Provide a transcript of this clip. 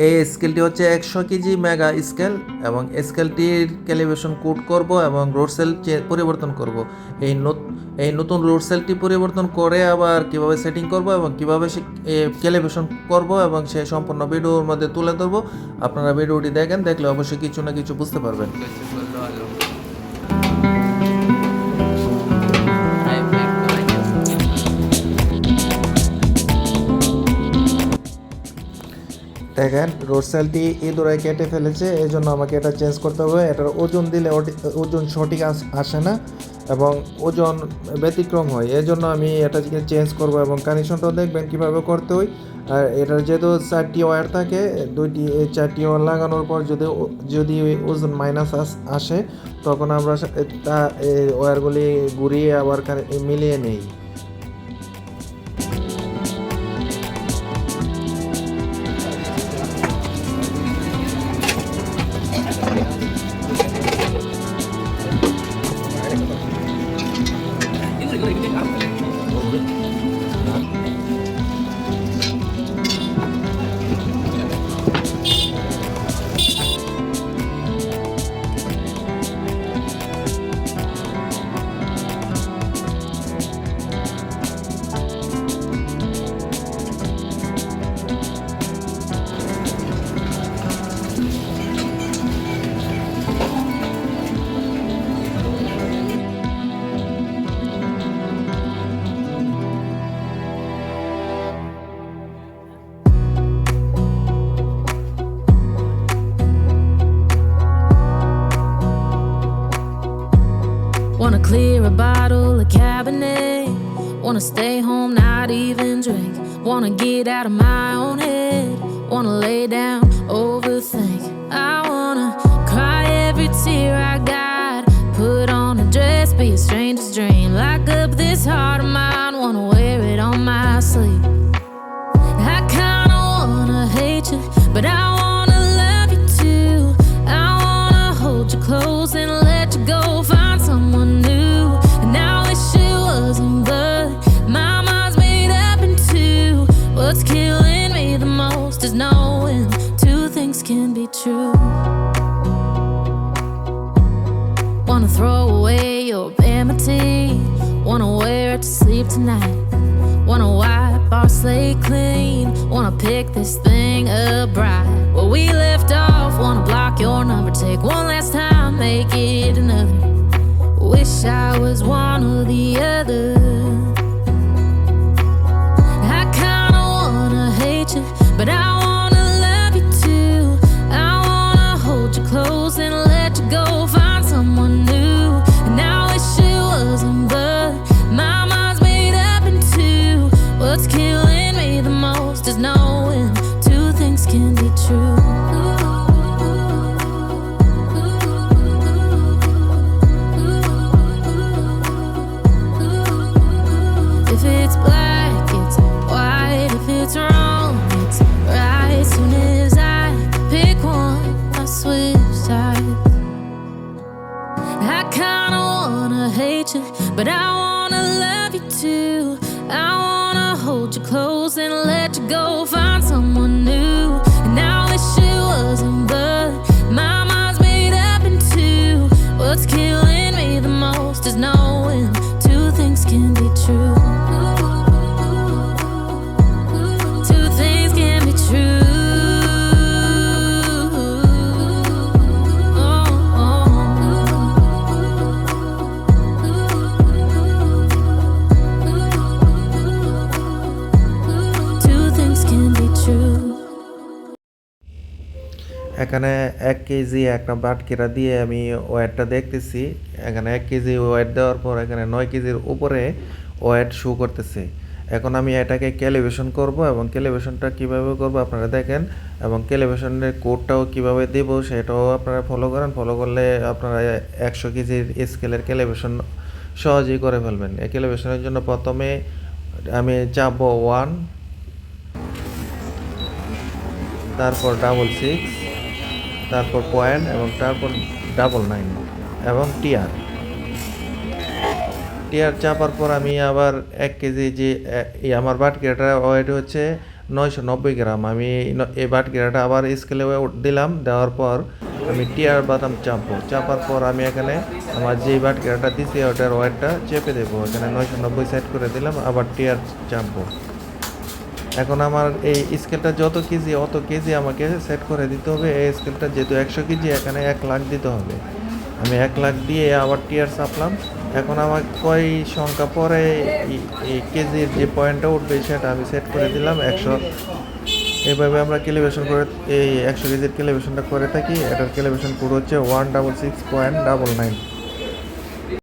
এই স্কেলটি হচ্ছে 100 KG mega scale এবং স্কেলটির ক্যালিব্রেশন কোড করব এবং রোড সেল পরিবর্তন করব। এই নতুন রোড সেলটি পরিবর্তন করে আবার কিভাবে সেটিং করব এবং কিভাবে ক্যালিব্রেশন করব এবং সে সম্পূর্ণ ভিডিওর মধ্যে তুলে ধরবো। আপনারা ভিডিওটি দেখেন, দেখলে অবশ্যই কিছু না কিছু বুঝতে পারবেন। দেখেন রোড সেলটি ইঁদুরে কেটে ফেলেছে, এই জন্য আমাকে এটা চেঞ্জ করতে হবে। এটার ওজন দিলে ওজন সঠিক আসে না এবং ওজন ব্যতিক্রম হয়, এই জন্য আমি এটাকে চেঞ্জ করব এবং কানেকশনটাও দেখবেন কীভাবে করতে হয়। আর এটার যেহেতু 4টি ওয়্যার থাকে, এই 4টি ওয়্যার লাগানোর পর যদি ওজন মাইনাস আসে তখন আমরা এই ওয়্যারগুলি ঘুরিয়ে আবার মিলিয়ে নিই। Wanna clear a bottle of Cabernet. Wanna stay home, not even drink. Wanna get out of my own head. Wanna lay down, overthink. I wanna cry every tear I got. Put on a dress, be a stranger's dream. Lock up this heart of mine, wanna wear it on my sleeve. I kinda wanna hate you, but I wanna love you too. I wanna hold you close and let you go. Find someone new, and I wish it wasn't, but my mind's made up in two. What's killing me the most is knowing two things can be true. Wanna throw away your vanity. Wanna wear it to sleep tonight. Wanna wipe our slate clean. Wanna pick this thing up right where we left off. Wanna block your number, take one last time, make it another. Wish I was one or the other. I kinda wanna hate you, but I wanna love you too. I wanna hold you close and let you go. Find someone new, and I wish it wasn't, but my mind's made up in two. What's killing me the most is knowing two things can be true. If it's black, it's white. If it's wrong, it's right. Soon as I pick one, I switch sides. I kinda wanna hate you, but I wanna love you too. I wanna hold you close and let you go. Find someone new, and I wish it wasn't, but my mind's made up in two. What's killing me the most is knowing two things can be true. Two things can be true. Two things can be true. এখানে 1 KG একটা বাটকিরা দিয়ে আমি ওয়েটটা দেখতেছি। এখানে 1 KG wait দেওয়ার পর এখানে 9 কেজির উপরে ওয়েট শো করতেছে। এখন আমি এটাকে ক্যালিব্রেশন করব এবং ক্যালিব্রেশনটা কিভাবে করব আপনারা দেখেন এবং ক্যালিব্রেশনের কোডটাও কিভাবে দেব সেটাও আপনারা ফলো করেন। ফলো করলে আপনারা 100 কেজির স্কেলের ক্যালিব্রেশন সহজেই করে ফেলবেন। এই ক্যালিব্রেশনের জন্য প্রথমে আমি চাপবো 1, তারপর 666, তারপর পয়েন্ট এবং তারপর 99 এবং টিআর চাপার পর আমি আবার 1 কেজি যে আমার বাটকিটা ওয়েট হচ্ছে 990 গ্রাম। আমি এই বাটকিরাটা আবার স্কেলে দিলাম, দেওয়ার পর আমি টিয়ার বাদাম চাপার পর আমি এখানে আমার যেই বাটকিরাটা দিছি ওটার ওয়েটটা চেপে দেবো। এখানে 990 সেট করে দিলাম, আবার টিয়ার চাপবো। এখন আমার এই স্কেলটা যত কেজি অত কেজি আমাকে সেট করে দিতে হবে। এই স্কেলটা যেহেতু 100 কেজি, এখানে 1 লাখ দিতে হবে। আমি 1 লাখ দিয়ে আবার টিয়ার চাপলাম। এখন আমার কয় সংখ্যা পরে এই কেজির যে পয়েন্টটা উঠবে সেটা আমি সেট করে দিলাম 100। এইভাবে আমরা ক্যালিব্রেশন করে এই 100 কেজির ক্যালিব্রেশনটা করে থাকি। এটার ক্যালিব্রেশন কোড হচ্ছে 166.99।